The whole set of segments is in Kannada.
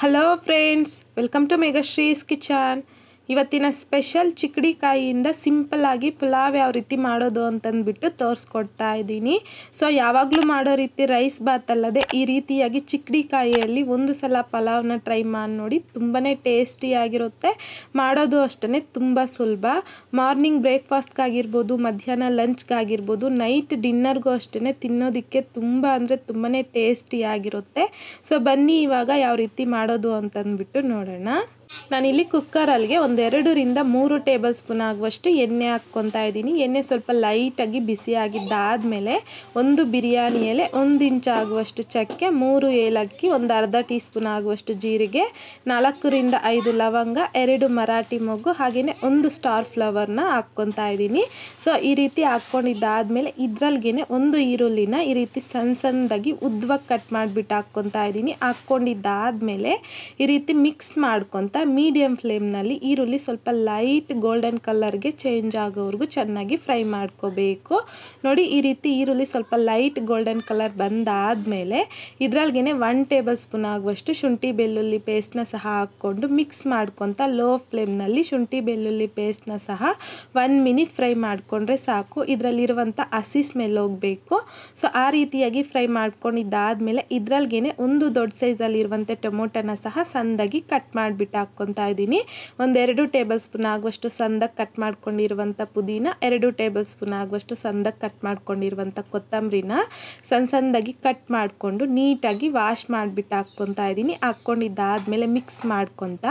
Hello friends, welcome to Meghashree's kitchen. ಇವತ್ತಿನ ಸ್ಪೆಷಲ್ ಚಿಕ್ಕಡಿಕಾಯಿಯಿಂದ ಸಿಂಪಲ್ ಆಗಿ ಪುಲಾವ್ ಯಾವ ರೀತಿ ಮಾಡೋದು ಅಂತಂದ್ಬಿಟ್ಟು ತೋರಿಸ್ಕೊಡ್ತಾ ಇದ್ದೀನಿ. ಸೊ ಯಾವಾಗಲೂ ಮಾಡೋ ರೀತಿ ರೈಸ್ ಬಾತ್ ಅಲ್ಲದೆ ಈ ರೀತಿಯಾಗಿ ಚಿಕ್ಕಡಿಕಾಯಿಯಲ್ಲಿ ಒಂದು ಸಲ ಪಲಾವ್ನ ಟ್ರೈ ಮಾಡಿ ನೋಡಿ. ತುಂಬಾ ಟೇಸ್ಟಿಯಾಗಿರುತ್ತೆ. ಮಾಡೋದು ಅಷ್ಟೇ ತುಂಬ ಸುಲಭ. ಮಾರ್ನಿಂಗ್ ಬ್ರೇಕ್ಫಾಸ್ಟ್ಗಾಗಿರ್ಬೋದು, ಮಧ್ಯಾಹ್ನ ಲಂಚ್ಗಾಗಿರ್ಬೋದು, ನೈಟ್ ಡಿನ್ನರ್ಗೂ ಅಷ್ಟೇ ತಿನ್ನೋದಕ್ಕೆ ತುಂಬ ಅಂದರೆ ತುಂಬಾ ಟೇಸ್ಟಿಯಾಗಿರುತ್ತೆ. ಸೊ ಬನ್ನಿ ಇವಾಗ ಯಾವ ರೀತಿ ಮಾಡೋದು ಅಂತಂದ್ಬಿಟ್ಟು ನೋಡೋಣ. ನಾನಿಲ್ಲಿ ಕುಕ್ಕರಲ್ಲಿಗೆ 1-2 ರಿಂದ 3 ಟೇಬಲ್ ಸ್ಪೂನ್ ಆಗುವಷ್ಟು ಎಣ್ಣೆ ಹಾಕ್ಕೊತಾ ಇದ್ದೀನಿ. ಎಣ್ಣೆ ಸ್ವಲ್ಪ ಲೈಟಾಗಿ ಬಿಸಿ ಆಗಿದ್ದಾದಮೇಲೆ 1 ಬಿರಿಯಾನಿ ಎಲೆ, 1 ಇಂಚ್ ಆಗುವಷ್ಟು ಚಕ್ಕೆ, 3 ಏಲಕ್ಕಿ, 1/2 ಟೀ ಸ್ಪೂನ್ ಆಗುವಷ್ಟು ಜೀರಿಗೆ, 4 ರಿಂದ 5 ಲವಂಗ, 2 ಮರಾಠಿ ಮೊಗ್ಗು, ಹಾಗೆಯೇ 1 ಸ್ಟಾರ್ ಫ್ಲವರ್ನ ಹಾಕ್ಕೊತಾ ಇದ್ದೀನಿ. ಸೊ ಈ ರೀತಿ ಹಾಕ್ಕೊಂಡಿದ್ದಾದಮೇಲೆ ಇದರಲ್ಲಿಗೆ 1 ಈರುಳ್ಳಿನ ಈ ರೀತಿ ಸಣ್ಣದಾಗಿ ಉದ್ದವಾಗಿ ಕಟ್ ಮಾಡಿಬಿಟ್ಟು ಹಾಕ್ಕೊತಾ ಇದ್ದೀನಿ. ಹಾಕ್ಕೊಂಡಿದ್ದಾದಮೇಲೆ ಈ ರೀತಿ ಮಿಕ್ಸ್ ಮಾಡ್ಕೊತ ಮೀಡಿಯಂ ಫ್ಲೇಮ್ನಲ್ಲಿ ಈರುಳ್ಳಿ ಸ್ವಲ್ಪ ಲೈಟ್ ಗೋಲ್ಡನ್ ಕಲರ್ಗೆ ಚೇಂಜ್ ಆಗೋವರೆಗೂ ಚೆನ್ನಾಗಿ ಫ್ರೈ ಮಾಡ್ಕೋಬೇಕು. ನೋಡಿ, ಈ ರೀತಿ ಈರುಳ್ಳಿ ಸ್ವಲ್ಪ ಲೈಟ್ ಗೋಲ್ಡನ್ ಕಲರ್ ಬಂದಾದಮೇಲೆ ಇದರಲ್ಲಿಗೆ 1 ಟೇಬಲ್ ಸ್ಪೂನ್ ಆಗುವಷ್ಟು ಶುಂಠಿ ಬೆಳ್ಳುಳ್ಳಿ ಪೇಸ್ಟ್ನ ಸಹ ಹಾಕ್ಕೊಂಡು ಮಿಕ್ಸ್ ಮಾಡ್ಕೊತ ಲೋ ಫ್ಲೇಮ್ನಲ್ಲಿ ಶುಂಠಿ ಬೆಳ್ಳುಳ್ಳಿ ಪೇಸ್ಟ್ನ ಸಹ 1 ಮಿನಿಟ್ ಫ್ರೈ ಮಾಡಿಕೊಂಡ್ರೆ ಸಾಕು. ಇದರಲ್ಲಿರುವಂಥ ಹಸಿ ಸ್ಮೆಲ್ ಹೋಗಬೇಕು. ಸೊ ಆ ರೀತಿಯಾಗಿ ಫ್ರೈ ಮಾಡ್ಕೊಂಡಿದ್ದಾದಮೇಲೆ ಇದರಲ್ಲಿಗೆ 1 ದೊಡ್ಡ ಸೈಜಲ್ಲಿರುವಂಥ ಟೊಮೊಟೊನ ಸಹ ಸಣ್ಣದಾಗಿ ಕಟ್ ಮಾಡಿಬಿಟ್ಟು ಹಾಕ್ಕೊತಾ ಇದ್ದೀನಿ. 1-2 ಟೇಬಲ್ ಸ್ಪೂನ್ ಆಗುವಷ್ಟು ಸಣ್ಣದಾಗಿ ಕಟ್ ಮಾಡ್ಕೊಂಡಿರುವಂಥ ಪುದೀನ, 2 ಟೇಬಲ್ ಸ್ಪೂನ್ ಆಗುವಷ್ಟು ಸಣ್ಣದಾಗಿ ಕಟ್ ಮಾಡ್ಕೊಂಡಿರುವಂಥ ಕೊತ್ತಂಬರಿನ ಸಣ್ಣದಾಗಿ ಕಟ್ ಮಾಡಿಕೊಂಡು ನೀಟಾಗಿ ವಾಶ್ ಮಾಡಿಬಿಟ್ಟು ಹಾಕ್ಕೊತಾ ಇದ್ದೀನಿ. ಹಾಕ್ಕೊಂಡಿದ್ದಾದಮೇಲೆ ಮಿಕ್ಸ್ ಮಾಡ್ಕೊತ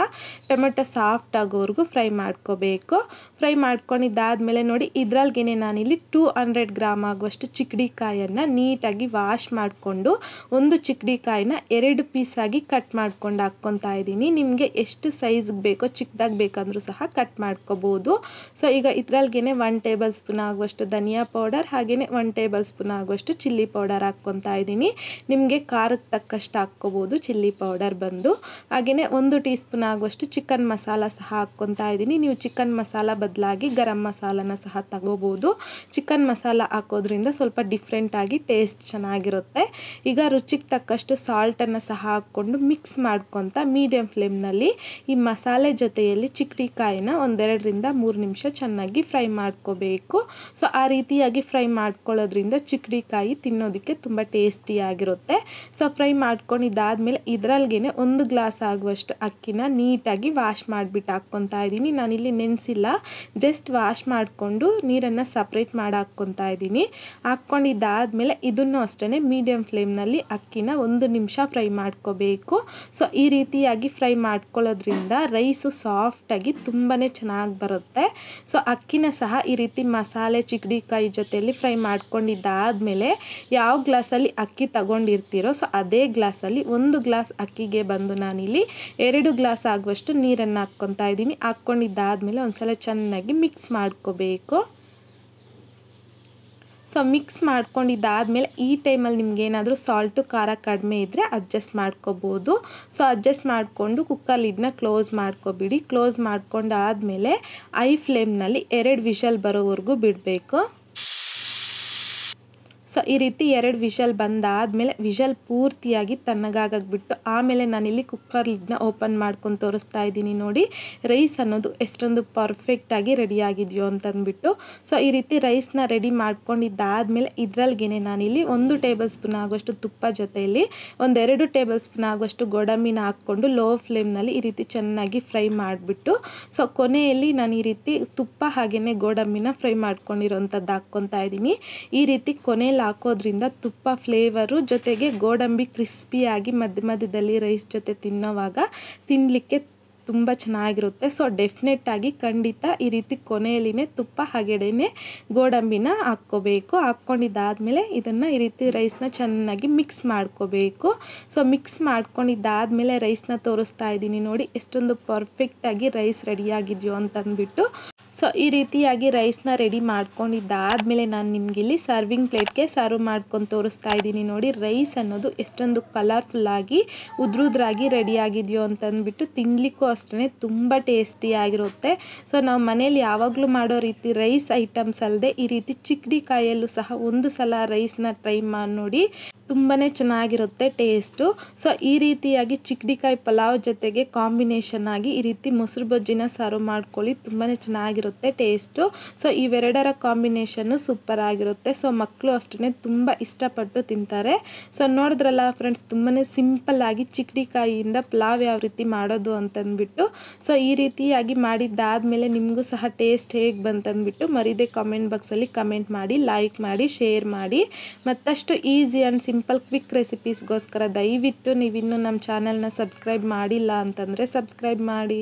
ಟೊಮೆಟೊ ಸಾಫ್ಟ್ ಆಗೋವರೆಗೂ ಫ್ರೈ ಮಾಡ್ಕೋಬೇಕು. ಫ್ರೈ ಮಾಡ್ಕೊಂಡಿದ್ದಾದಮೇಲೆ ನೋಡಿ, ಇದರಲ್ಲಿಗೆ ನಾನಿಲ್ಲಿ 200 ಗ್ರಾಮ್ ಆಗುವಷ್ಟು ಚಿಕ್ಕಡಿಕಾಯನ್ನು ನೀಟಾಗಿ ವಾಶ್ ಮಾಡಿಕೊಂಡು 1 ಚಿಕ್ಕಡಿಕಾಯಿನ 2 ಪೀಸಾಗಿ ಕಟ್ ಮಾಡ್ಕೊಂಡು ಹಾಕ್ಕೊತಾ ಇದ್ದೀನಿ. ನಿಮಗೆ ಎಷ್ಟು ಸೈಜ್ಗೆ ಬೇಕೋ, ಚಿಕ್ಕದಾಗಿ ಬೇಕಂದ್ರೂ ಸಹ ಕಟ್ ಮಾಡ್ಕೋಬೋದು. ಸೊ ಈಗ ಇದರಲ್ಲಿಗೆ 1 ಟೇಬಲ್ ಸ್ಪೂನ್ ಆಗುವಷ್ಟು ಧನಿಯಾ ಪೌಡರ್, ಹಾಗೆಯೇ 1 ಟೇಬಲ್ ಸ್ಪೂನ್ ಆಗುವಷ್ಟು ಚಿಲ್ಲಿ ಪೌಡರ್ ಹಾಕ್ಕೊತಾ ಇದ್ದೀನಿ. ನಿಮಗೆ ಖಾರಕ್ಕೆ ತಕ್ಕಷ್ಟು ಹಾಕ್ಕೋಬೋದು ಚಿಲ್ಲಿ ಪೌಡರ್ ಬಂದು. ಹಾಗೆಯೇ 1 ಟೀ ಸ್ಪೂನ್ ಆಗುವಷ್ಟು ಚಿಕನ್ ಮಸಾಲ ಸಹ ಹಾಕ್ಕೊತಾ ಇದ್ದೀನಿ. ನೀವು ಚಿಕನ್ ಮಸಾಲ ಬದಲಾಗಿ ಗರಂ ಮಸಾಲನ ಸಹ ತಗೋಬೋದು. ಚಿಕನ್ ಮಸಾಲ ಹಾಕೋದ್ರಿಂದ ಸ್ವಲ್ಪ ಡಿಫ್ರೆಂಟಾಗಿ ಟೇಸ್ಟ್ ಚೆನ್ನಾಗಿರುತ್ತೆ. ಈಗ ರುಚಿಗೆ ತಕ್ಕಷ್ಟು ಸಾಲ್ಟನ್ನು ಸಹ ಹಾಕ್ಕೊಂಡು ಮಿಕ್ಸ್ ಮಾಡ್ಕೊತ ಮೀಡಿಯಂ ಫ್ಲೇಮ್ನಲ್ಲಿ ಈ ಮಸಾಲೆ ಜೊತೆಯಲ್ಲಿ ಚಿಕ್ಕಡಿಕಾಯಿನ 1-2 ರಿಂದ 3 ನಿಮಿಷ ಚೆನ್ನಾಗಿ ಫ್ರೈ ಮಾಡ್ಕೋಬೇಕು. ಸೊ ಆ ರೀತಿಯಾಗಿ ಫ್ರೈ ಮಾಡ್ಕೊಳ್ಳೋದ್ರಿಂದ ಚಿಕ್ಕಡಿಕಾಯಿ ತಿನ್ನೋದಕ್ಕೆ ತುಂಬ ಟೇಸ್ಟಿಯಾಗಿರುತ್ತೆ. ಸೊ ಫ್ರೈ ಮಾಡ್ಕೊಂಡಿದ್ದಾದಮೇಲೆ ಇದರಲ್ಲಿಗೆ 1 ಗ್ಲಾಸ್ ಆಗುವಷ್ಟು ಅಕ್ಕಿನ ನೀಟಾಗಿ ವಾಶ್ ಮಾಡಿಬಿಟ್ಟು ಹಾಕ್ಕೊತಾ ಇದ್ದೀನಿ. ನಾನಿಲ್ಲಿ ನೆನೆಸಿಲ್ಲ, ಜಸ್ಟ್ ವಾಶ್ ಮಾಡಿಕೊಂಡು ನೀರನ್ನು ಸಪ್ರೇಟ್ ಮಾಡಿ ಹಾಕ್ಕೊತಾ ಇದ್ದೀನಿ. ಹಾಕ್ಕೊಂಡಿದ್ದಾದಮೇಲೆ ಇದನ್ನು ಅಷ್ಟೇ ಮೀಡಿಯಂ ಫ್ಲೇಮ್ನಲ್ಲಿ ಅಕ್ಕಿನ 1 ನಿಮಿಷ ಫ್ರೈ ಮಾಡ್ಕೋಬೇಕು. ಸೊ ಈ ರೀತಿಯಾಗಿ ಫ್ರೈ ಮಾಡ್ಕೊಳ್ಳೋದ್ರಿಂದ ರೈಸು ಸಾಫ್ಟಾಗಿ ತುಂಬಾ ಚೆನ್ನಾಗಿ ಬರುತ್ತೆ. ಸೊ ಅಕ್ಕಿನ ಸಹ ಈ ರೀತಿ ಮಸಾಲೆ ಚಿಕ್ಕಡಿಕಾಯಿ ಜೊತೆಯಲ್ಲಿ ಫ್ರೈ ಮಾಡ್ಕೊಂಡಿದ್ದಾದಮೇಲೆ ಯಾವ ಗ್ಲಾಸಲ್ಲಿ ಅಕ್ಕಿ ತಗೊಂಡಿರ್ತೀರೋ ಸೊ ಅದೇ ಗ್ಲಾಸಲ್ಲಿ 1 ಗ್ಲಾಸ್ ಅಕ್ಕಿಗೆ ಬಂದು ನಾನಿಲ್ಲಿ 2 ಗ್ಲಾಸ್ ಆಗುವಷ್ಟು ನೀರನ್ನು ಹಾಕ್ಕೊತಾ ಇದ್ದೀನಿ. ಹಾಕ್ಕೊಂಡಿದ್ದಾದಮೇಲೆ ಒಂದ್ಸಲ ಚೆನ್ನಾಗಿ ಮಿಕ್ಸ್ ಮಾಡ್ಕೋಬೇಕು. ಸೊ ಮಿಕ್ಸ್ ಮಾಡ್ಕೊಂಡಿದ್ದಾದಮೇಲೆ ಈ ಟೈಮಲ್ಲಿ ನಿಮ್ಗೆ ಏನಾದರೂ ಸಾಲ್ಟು ಖಾರ ಕಡಿಮೆ ಇದ್ದರೆ ಅಡ್ಜಸ್ಟ್ ಮಾಡ್ಕೋಬೋದು. ಸೊ ಅಡ್ಜಸ್ಟ್ ಮಾಡಿಕೊಂಡು ಕುಕ್ಕರ್ ಲಿಡ್ನ ಕ್ಲೋಸ್ ಮಾಡ್ಕೊಬಿಡಿ. ಕ್ಲೋಸ್ ಮಾಡ್ಕೊಂಡಾದಮೇಲೆ ಐ ಫ್ಲೇಮ್ನಲ್ಲಿ 2 ವಿಷಲ್ ಬರೋವರೆಗೂ ಬಿಡಬೇಕು. ಸೊ ಈ ರೀತಿ 2 ವಿಷಲ್ ಬಂದಾದಮೇಲೆ ವಿಷಲ್ ಪೂರ್ತಿಯಾಗಿ ತಣ್ಣಗಾಗಬಿಟ್ಟು ಆಮೇಲೆ ನಾನಿಲ್ಲಿ ಕುಕ್ಕರ್ ಲಿಡ್ನ ಓಪನ್ ಮಾಡ್ಕೊಂಡು ತೋರಿಸ್ತಾ ಇದ್ದೀನಿ. ನೋಡಿ, ರೈಸ್ ಅನ್ನೋದು ಎಷ್ಟೊಂದು ಪರ್ಫೆಕ್ಟಾಗಿ ರೆಡಿಯಾಗಿದೆಯೋ ಅಂತಂದ್ಬಿಟ್ಟು. ಸೊ ಈ ರೀತಿ ರೈಸ್ನ ರೆಡಿ ಮಾಡ್ಕೊಂಡಿದ್ದಾದಮೇಲೆ ಇದರಲ್ಲಿಗೆ ನಾನಿಲ್ಲಿ 1 ಟೇಬಲ್ ಸ್ಪೂನ್ ಆಗುವಷ್ಟು ತುಪ್ಪ ಜೊತೆಯಲ್ಲಿ 1-2 ಟೇಬಲ್ ಸ್ಪೂನ್ ಆಗುವಷ್ಟು ಗೋಡಂಬಿನ ಹಾಕ್ಕೊಂಡು ಲೋ ಫ್ಲೇಮ್ನಲ್ಲಿ ಈ ರೀತಿ ಚೆನ್ನಾಗಿ ಫ್ರೈ ಮಾಡಿಬಿಟ್ಟು ಸೊ ಕೊನೆಯಲ್ಲಿ ನಾನು ಈ ರೀತಿ ತುಪ್ಪ ಹಾಗೆಯೇ ಗೋಡಂಬಿನ ಫ್ರೈ ಮಾಡ್ಕೊಂಡಿರೋಂಥದ್ದು ಹಾಕ್ಕೊತಾ ಇದ್ದೀನಿ. ಈ ರೀತಿ ಕೊನೆಯಲ್ಲಿ ಹಾಕೋದ್ರಿಂದ ತುಪ್ಪ ಫ್ಲೇವರು ಜೊತೆಗೆ ಗೋಡಂಬಿ ಕ್ರಿಸ್ಪಿಯಾಗಿ ಮಧ್ಯದಲ್ಲಿ ರೈಸ್ ಜೊತೆ ತಿನ್ನೋವಾಗ ತಿನ್ನಲಿಕ್ಕೆ ತುಂಬ ಚೆನ್ನಾಗಿರುತ್ತೆ. ಸೊ ಡೆಫಿನೆಟ್ಟಾಗಿ ಖಂಡಿತ ಈ ರೀತಿ ಕೊನೆಯಲ್ಲಿನೇ ತುಪ್ಪ ಹಾಗೆಯೇ ಗೋಡಂಬಿನ ಹಾಕ್ಕೋಬೇಕು. ಹಾಕ್ಕೊಂಡಿದ್ದಾದಮೇಲೆ ಇದನ್ನು ಈ ರೀತಿ ರೈಸ್ನ ಚೆನ್ನಾಗಿ ಮಿಕ್ಸ್ ಮಾಡ್ಕೋಬೇಕು. ಸೊ ಮಿಕ್ಸ್ ಮಾಡ್ಕೊಂಡಿದ್ದಾದಮೇಲೆ ರೈಸ್ನ ತೋರಿಸ್ತಾ ಇದ್ದೀನಿ. ನೋಡಿ ಎಷ್ಟೊಂದು ಪರ್ಫೆಕ್ಟಾಗಿ ರೈಸ್ ರೆಡಿಯಾಗಿದೆಯೋ ಅಂತಂದ್ಬಿಟ್ಟು. ಸೊ ಈ ರೀತಿಯಾಗಿ ರೈಸ್ನ ರೆಡಿ ಮಾಡ್ಕೊಂಡಿದ್ದಾದಮೇಲೆ ನಾನು ನಿಮಗಿಲ್ಲಿ ಸರ್ವಿಂಗ್ ಪ್ಲೇಟ್ಗೆ ಸರ್ವ್ ಮಾಡ್ಕೊಂಡು ತೋರಿಸ್ತಾ ಇದ್ದೀನಿ. ನೋಡಿ, ರೈಸ್ ಅನ್ನೋದು ಎಷ್ಟೊಂದು ಕಲರ್ಫುಲ್ಲಾಗಿ ಉದ್ರುದ್ರಾಗಿ ರೆಡಿಯಾಗಿದೆಯೋ ಅಂತಂದ್ಬಿಟ್ಟು ತಿನ್ನಲಿಕ್ಕೂ ಅಷ್ಟೇ ತುಂಬ ಟೇಸ್ಟಿಯಾಗಿರುತ್ತೆ. ಸೊ ನಾವು ಮನೇಲಿ ಯಾವಾಗಲೂ ಮಾಡೋ ರೀತಿ ರೈಸ್ ಐಟಮ್ಸ್ ಅಲ್ಲದೆ ಈ ರೀತಿ ಚಿಕ್ಕಡಿಕಾಯಲ್ಲೂ ಸಹ 1 ಸಲ ರೈಸ್ನ ಟ್ರೈ ಮಾಡಿ ನೋಡಿ. ತುಂಬಾ ಚೆನ್ನಾಗಿರುತ್ತೆ ಟೇಸ್ಟು. ಸೊ ಈ ರೀತಿಯಾಗಿ ಚಿಕಡಿಕಾಯಿ ಪಲಾವ್ ಜೊತೆಗೆ ಕಾಂಬಿನೇಷನ್ ಆಗಿ ಈ ರೀತಿ ಮೊಸರು ಬಜ್ಜಿನ ಸರ್ವ್ ಮಾಡ್ಕೊಳ್ಳಿ, ತುಂಬಾ ಚೆನ್ನಾಗಿರುತ್ತೆ ಟೇಸ್ಟು. ಸೊ ಇವೆರಡರ ಕಾಂಬಿನೇಷನ್ನು ಸೂಪರ್ ಆಗಿರುತ್ತೆ. ಸೊ ಮಕ್ಕಳು ಅಷ್ಟೇ ತುಂಬ ಇಷ್ಟಪಟ್ಟು ತಿಂತಾರೆ. ಸೊ ನೋಡಿದ್ರಲ್ಲ ಫ್ರೆಂಡ್ಸ್, ತುಂಬಾ ಸಿಂಪಲ್ ಆಗಿ ಚಿಕಡಿಕಾಯಿಯಿಂದ ಪಲಾವ್ ಯಾವ ರೀತಿ ಮಾಡೋದು ಅಂತಂದ್ಬಿಟ್ಟು. ಸೊ ಈ ರೀತಿಯಾಗಿ ಮಾಡಿದ್ದಾದಮೇಲೆ ನಿಮಗೂ ಸಹ ಟೇಸ್ಟ್ ಹೇಗೆ ಬಂತಂದ್ಬಿಟ್ಟು ಮರೀದೆ ಕಾಮೆಂಟ್ ಬಾಕ್ಸಲ್ಲಿ ಕಮೆಂಟ್ ಮಾಡಿ, ಲೈಕ್ ಮಾಡಿ, ಶೇರ್ ಮಾಡಿ. ಮತ್ತಷ್ಟು ಈಸಿ ಆ್ಯಂಡ್ ಸಿಂಪಲ್ ಕ್ವಿಕ್ ರೆಸಿಪೀಸ್ಗೋಸ್ಕರ ದಯವಿಟ್ಟು ನೀವಿನ್ನೂ ನಮ್ಮ ಚಾನಲ್ನ ಸಬ್ಸ್ಕ್ರೈಬ್ ಮಾಡಿಲ್ಲ ಅಂತಂದರೆ ಸಬ್ಸ್ಕ್ರೈಬ್ ಮಾಡಿ.